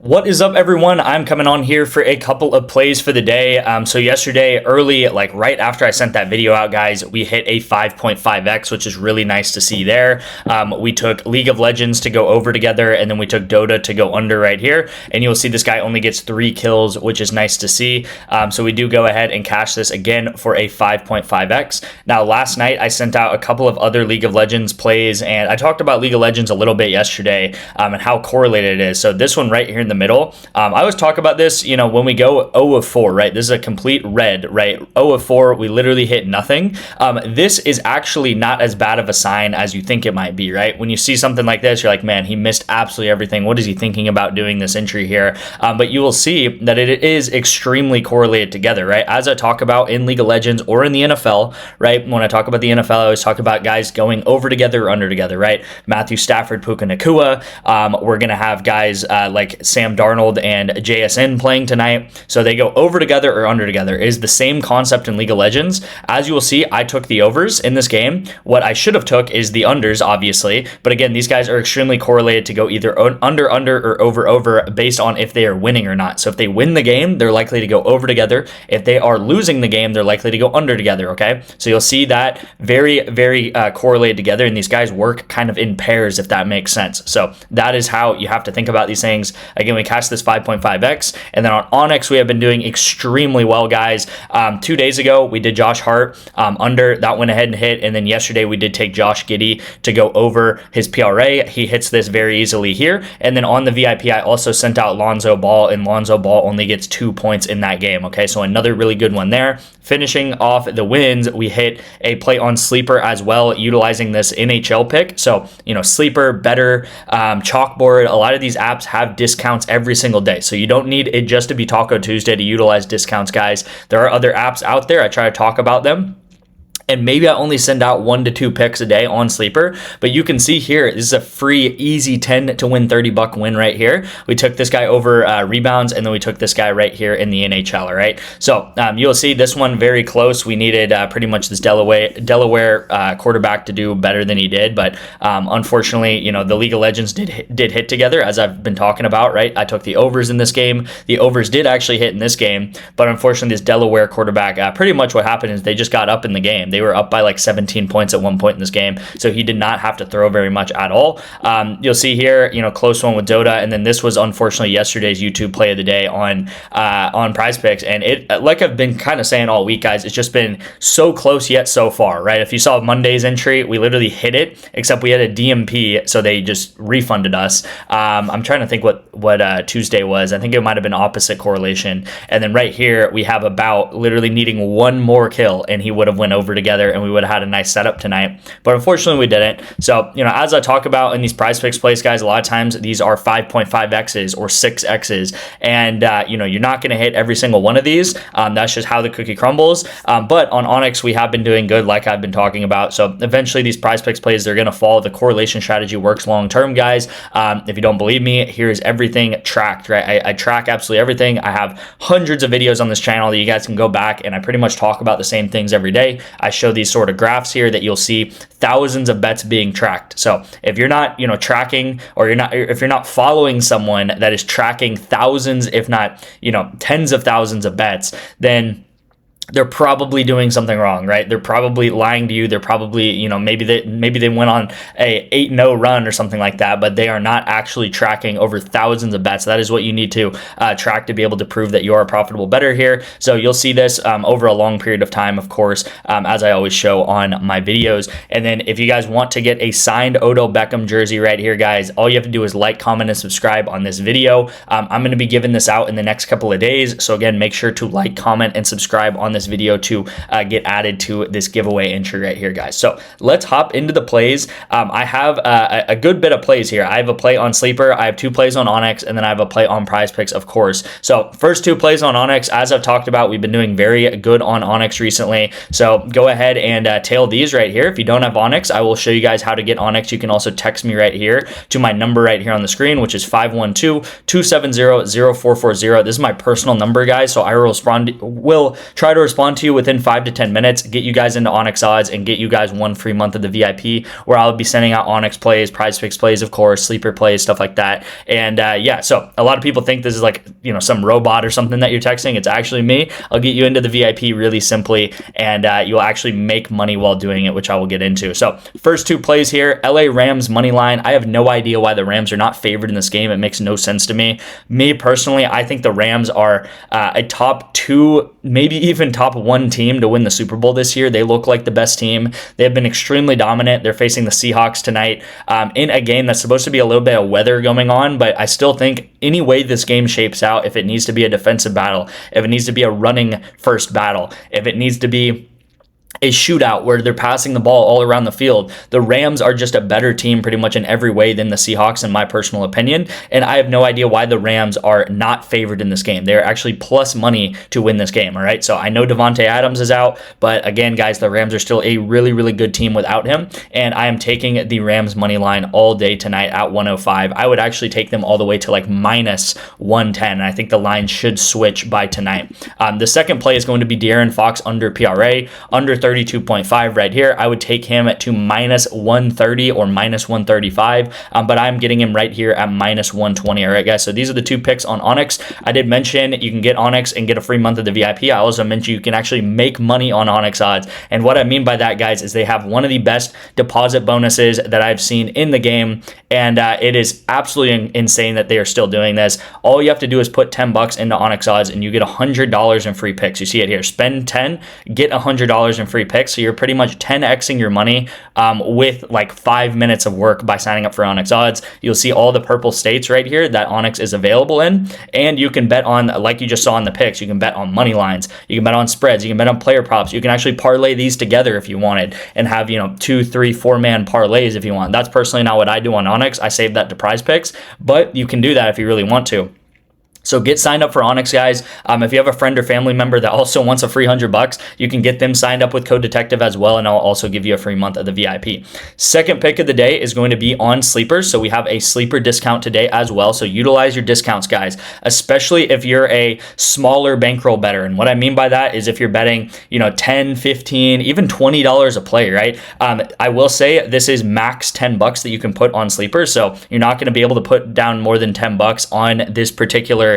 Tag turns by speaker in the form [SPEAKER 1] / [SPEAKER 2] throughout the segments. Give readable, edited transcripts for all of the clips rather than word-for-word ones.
[SPEAKER 1] What is up, everyone? I'm coming on here for a couple of plays for the day. So yesterday, early, like right after I sent that video out, guys, we hit a 5.5x, which is really nice to see there. We took League of Legends to go over together, and then we took Dota to go under right here. And you'll see this guy only gets 3 kills, which is nice to see. So we do go ahead and cash this again for a 5.5x. Now, last night, I sent out a couple of other League of Legends plays, and I talked about League of Legends a little bit yesterday and how correlated it is. So this one right here in the middle. I always talk about this, when we go 0 of 4, right? This is a complete red, right? 0 of 4, we literally hit nothing. This is actually not as bad of a sign as you think it might be, right? When you see something like this, you're like, man, he missed absolutely everything. What is he thinking about doing this entry here? But you will see that it is extremely correlated together, right? As I talk about in League of Legends or in the NFL, right? When I talk about the NFL, I always talk about guys going over together or under together, right? Matthew Stafford, Puka Nacua. We're going to have guys like Sam Darnold and JSN playing tonight. So they go over together or under together. It is the same concept in League of Legends. As you will see, I took the overs in this game. What I should have took is the unders, obviously. But again, these guys are extremely correlated to go either under or over based on if they are winning or not. So if they win the game, they're likely to go over together. If they are losing the game, they're likely to go under together, okay? So you'll see that very correlated together, and these guys work kind of in pairs, if that makes sense. So that is how you have to think about these things. Again, we cashed this 5.5x, and then on ONYX, we have been doing extremely well, guys. 2 days ago, we did Josh Hart under. That went ahead and hit, and then yesterday, we did take Josh Giddey to go over his PRA. He hits this very easily here, and then on the VIP, I also sent out Lonzo Ball, and Lonzo Ball only gets 2 points in that game, okay? So another really good one there. Finishing off the wins, we hit a play on Sleeper as well, utilizing this NHL pick. So, Sleeper, Better, Chalkboard, a lot of these apps have discounts every single day. So you don't need it just to be Taco Tuesday to utilize discounts, guys. There are other apps out there. I try to talk about them. And maybe I only send out 1 to 2 picks a day on Sleeper, but you can see here, this is a free, easy 10 to win 30 buck win right here. We took this guy over rebounds, and then we took this guy right here in the NHL, all right? So you'll see this one very close. We needed pretty much this Delaware quarterback to do better than he did, but unfortunately, the League of Legends did hit together, as I've been talking about, right? I took the overs in this game. The overs did actually hit in this game, but unfortunately, this Delaware quarterback, pretty much what happened is they just got up in the game. They were up by like 17 points at one point in this game, so he did not have to throw very much at all. You'll see here, close one with Dota, and then this was unfortunately yesterday's YouTube play of the day on Prizepicks, and it, like I've been kind of saying all week, guys, it's just been so close yet so far, right? If you saw Monday's entry, we literally hit it, except we had a DMP, so they just refunded us. I'm trying to think what Tuesday was. I think it might have been opposite correlation, and then right here we have about literally needing one more kill, and he would have went over together, and we would have had a nice setup tonight, but unfortunately we didn't. So as I talk about in these Prizepicks plays, guys, a lot of times these are 5.5x's or 6x's, and you're not going to hit every single one of these. That's just how the cookie crumbles. But on ONYX, we have been doing good, like I've been talking about. So eventually these Prizepicks plays, they're going to fall. The correlation strategy works long term, guys. If you don't believe me, here's everything tracked, right? I track absolutely everything. I have hundreds of videos on this channel that you guys can go back, and I pretty much talk about the same things every day. I show these sort of graphs here that you'll see thousands of bets being tracked. So if you're not, tracking, or if you're not following someone that is tracking thousands, if not, tens of thousands of bets, then they're probably doing something wrong, right? They're probably lying to you. They're probably, maybe they went on a 8-0 run or something like that, but they are not actually tracking over thousands of bets. That is what you need to track to be able to prove that you are a profitable bettor here. So you'll see this over a long period of time, of course, as I always show on my videos. And then if you guys want to get a signed Odell Beckham jersey right here, guys, all you have to do is like, comment, and subscribe on this video. I'm going to be giving this out in the next couple of days. So again, make sure to like, comment, and subscribe on this video to get added to this giveaway entry right here, guys. So let's hop into the plays. I have a good bit of plays here. I have a play on Sleeper, I have 2 plays on ONYX, and then I have a play on Prizepicks, of course. So first 2 plays on ONYX, as I've talked about, we've been doing very good on ONYX recently. So go ahead and tail these right here. If you don't have ONYX, I will show you guys how to get ONYX. You can also text me right here to my number right here on the screen, which is 512-270-0440. This is my personal number, guys, so I will try to respond to you within 5 to 10 minutes, get you guys into ONYX odds, and get you guys 1 free month of the VIP, where I'll be sending out ONYX plays, Prizepicks plays, of course, sleeper plays, stuff like that. And yeah, so a lot of people think this is like, some robot or something that you're texting. It's actually me. I'll get you into the VIP really simply, and you'll actually make money while doing it, which I will get into. So first 2 plays here, LA Rams money line. I have no idea why the Rams are not favored in this game. It makes no sense to me. Me personally, I think the Rams are a top 2, maybe even top 1 team to win the Super Bowl this year. They look like the best team. They have been extremely dominant. They're facing the Seahawks tonight in a game that's supposed to be a little bit of weather going on, but I still think any way this game shapes out, if it needs to be a defensive battle, if it needs to be a running first battle, if it needs to be a shootout where they're passing the ball all around the field, the Rams are just a better team pretty much in every way than the Seahawks, in my personal opinion. And I have no idea why the Rams are not favored in this game. They're actually plus money to win this game, all right? So I know Devontae Adams is out, but again, guys, the Rams are still a really, really good team without him. And I am taking the Rams money line all day tonight at 105. I would actually take them all the way to like minus 110. And I think the line should switch by tonight. The second play is going to be De'Aaron Fox under PRA, under 32.5 right here. I would take him to minus 130 or minus 135, but I'm getting him right here at minus 120. All right, guys, so these are the 2 picks on ONYX. I did mention you can get ONYX and get a free month of the VIP. I also mentioned you can actually make money on ONYX odds, and what I mean by that, guys, is they have one of the best deposit bonuses that I've seen in the game, and it is absolutely insane that they are still doing this. All you have to do is put $10 into ONYX odds, and you get $100 in free picks. You see it here. Spend 10, get $100 in free picks. So you're pretty much 10xing your money with like 5 minutes of work by signing up for ONYX odds. You'll see all the purple states right here that ONYX is available in, and you can bet on, like you just saw in the picks, you can bet on money lines, you can bet on spreads, you can bet on player props, you can actually parlay these together if you wanted and have 2, 3, 4-man parlays if you want. That's personally not what I do on ONYX. I save that to Prizepicks, but you can do that if you really want to. So get signed up for ONYX, guys. If you have a friend or family member that also wants a free $100, you can get them signed up with Code Detective as well, and I'll also give you a free month of the VIP. Second pick of the day is going to be on sleepers. So we have a sleeper discount today as well. So utilize your discounts, guys, especially if you're a smaller bankroll bettor. And what I mean by that is if you're betting, $10, $15, even $20 a play, right? I will say this is max $10 that you can put on sleepers. So you're not going to be able to put down more than $10 on this particular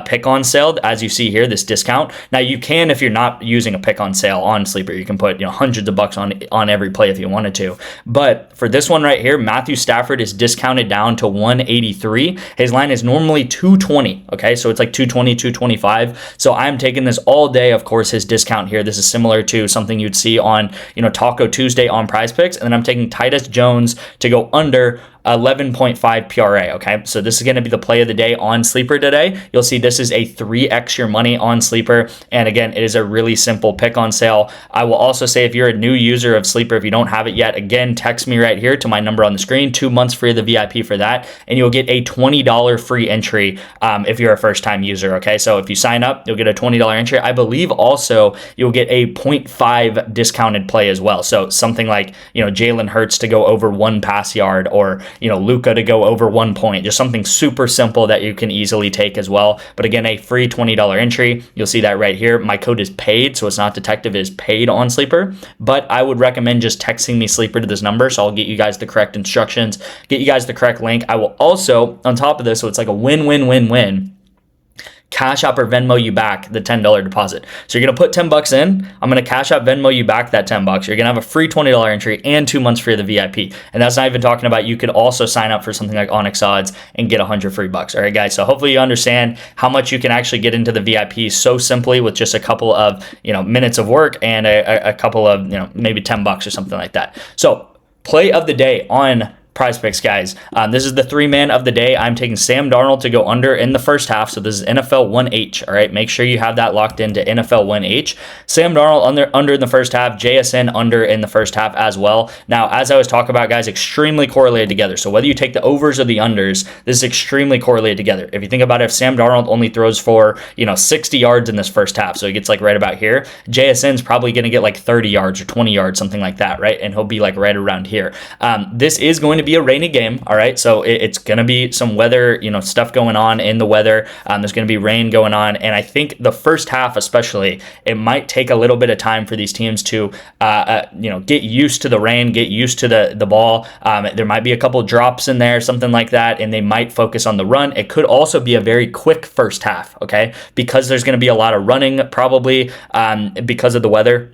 [SPEAKER 1] pick on sale, as you see here, this discount. Now you can, if you're not using a pick on sale on sleeper, you can put hundreds of bucks on every play if you wanted to. But for this one right here, Matthew Stafford is discounted down to 183. His line is normally 220. Okay, so it's like 220, 225. So I'm taking this all day. Of course, his discount here, this is similar to something you'd see on Taco Tuesday on Prizepicks, and then I'm taking Titus Jones to go under 11.5 PRA. Okay, so this is going to be the play of the day on sleeper today. You'll see this is a 3x your money on sleeper, and again, it is a really simple pick on sale. I will also say, if you're a new user of sleeper, if you don't have it yet, again, text me right here to my number on the screen. 2 months free of the VIP for that, and you'll get a $20 free entry if you're a first-time user. Okay, so if you sign up, you'll get a $20 entry. I believe also you'll get a 0.5 discounted play as well. So something like Jalen Hurts to go over 1 pass yard, or Luka to go over 1 point, just something super simple that you can easily take as well. But again, a free $20 entry. You'll see that right here. My code is paid, so it's not detective, it is paid on sleeper. But I would recommend just texting me sleeper to this number, so I'll get you guys the correct instructions, get you guys the correct link. I will also, on top of this, so it's like a win-win-win-win, Cash App or Venmo you back the $10 deposit. So you're going to put $10 in. I'm going to Cash App Venmo you back that $10. You're going to have a free $20 entry and 2 months free of the VIP. And that's not even talking about, you could also sign up for something like ONYX odds and get 100 free bucks. All right, guys. So hopefully you understand how much you can actually get into the VIP so simply with just a couple of, minutes of work and a couple of, maybe $10 or something like that. So play of the day on Prizepicks, guys. This is the 3-man of the day. I'm taking Sam Darnold to go under in the first half. So this is NFL 1H. All right, make sure you have that locked into NFL 1H. Sam Darnold under in the first half. JSN under in the first half as well. Now, as I was talking about, guys, extremely correlated together. So whether you take the overs or the unders, this is extremely correlated together. If you think about it, if Sam Darnold only throws for 60 yards in this first half, so he gets like right about here, JSN's probably going to get like 30 yards or 20 yards, something like that, right? And he'll be like right around here. This is going to to be a rainy game, all right? So it's going to be some weather, stuff going on in the weather. There's going to be rain going on. And I think the first half especially, it might take a little bit of time for these teams to, get used to the rain, get used to the ball. There might be a couple drops in there, something like that, and they might focus on the run. It could also be a very quick first half, okay? Because there's going to be a lot of running probably because of the weather.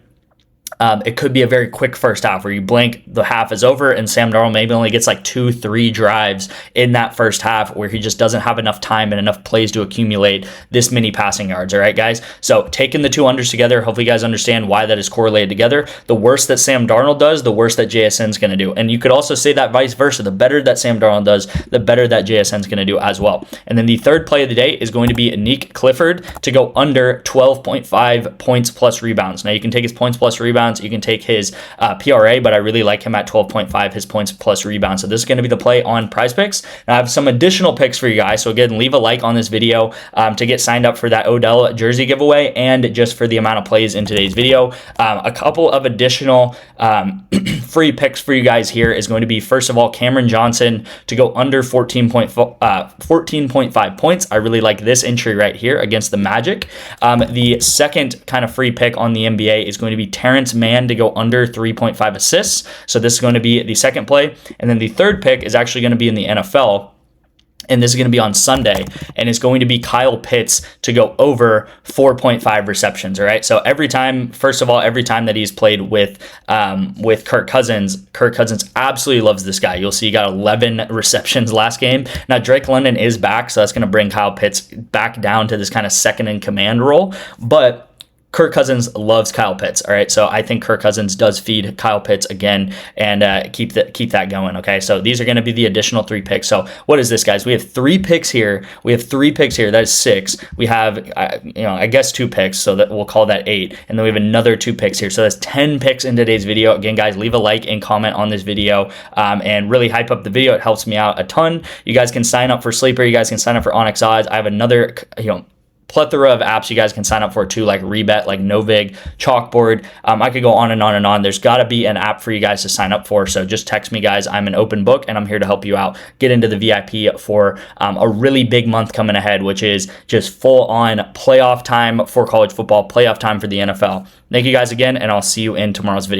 [SPEAKER 1] It could be a very quick first half where you blink, the half is over, and Sam Darnold maybe only gets like 2-3 drives in that first half where he just doesn't have enough time and enough plays to accumulate this many passing yards. All right, guys? So taking the two unders together, hopefully you guys understand why that is correlated together. The worse that Sam Darnold does, the worse that JSN's going to do. And you could also say that vice versa. The better that Sam Darnold does, the better that JSN's going to do as well. And then the third play of the day is going to be Nick Clifford to go under 12.5 points plus rebounds. Now you can take his points plus rebounds. You can take his PRA, but I really like him at 12.5, his points plus rebounds. So this is going to be the play on Prizepicks. Now I have some additional picks for you guys. So again, leave a like on this video to get signed up for that Odell jersey giveaway and just for the amount of plays in today's video. A couple of additional free picks for you guys here is going to be, first of all, Cameron Johnson to go under 14.5 points. I really like this entry right here against the Magic. The second kind of free pick on the NBA is going to be Terrence Mann to go under 3.5 assists. So this is going to be the second play. And then the third pick is actually going to be in the NFL. And this is going to be on Sunday, and it's going to be Kyle Pitts to go over 4.5 receptions. All right. So every time that he's played with Kirk Cousins absolutely loves this guy. You'll see he got 11 receptions last game. Now Drake London is back, so that's going to bring Kyle Pitts back down to this kind of second in command role. But Kirk Cousins loves Kyle Pitts, all right? So I think Kirk Cousins does feed Kyle Pitts again and keep that going, okay? So these are going to be the additional 3 picks. So what is this, guys? We have 3 picks here. That is 6. We have, I guess 2 picks, so that we'll call that 8. And then we have another 2 picks here. So that's 10 picks in today's video. Again, guys, leave a like and comment on this video and really hype up the video. It helps me out a ton. You guys can sign up for Sleeper. You guys can sign up for ONYX Odds. I have another, plethora of apps you guys can sign up for too, like Rebet, like Novig, Chalkboard. I could go on and on and on. There's got to be an app for you guys to sign up for. So just text me, guys. I'm an open book, and I'm here to help you out. Get into the VIP for a really big month coming ahead, which is just full on playoff time for college football, playoff time for the NFL. Thank you guys again, and I'll see you in tomorrow's video.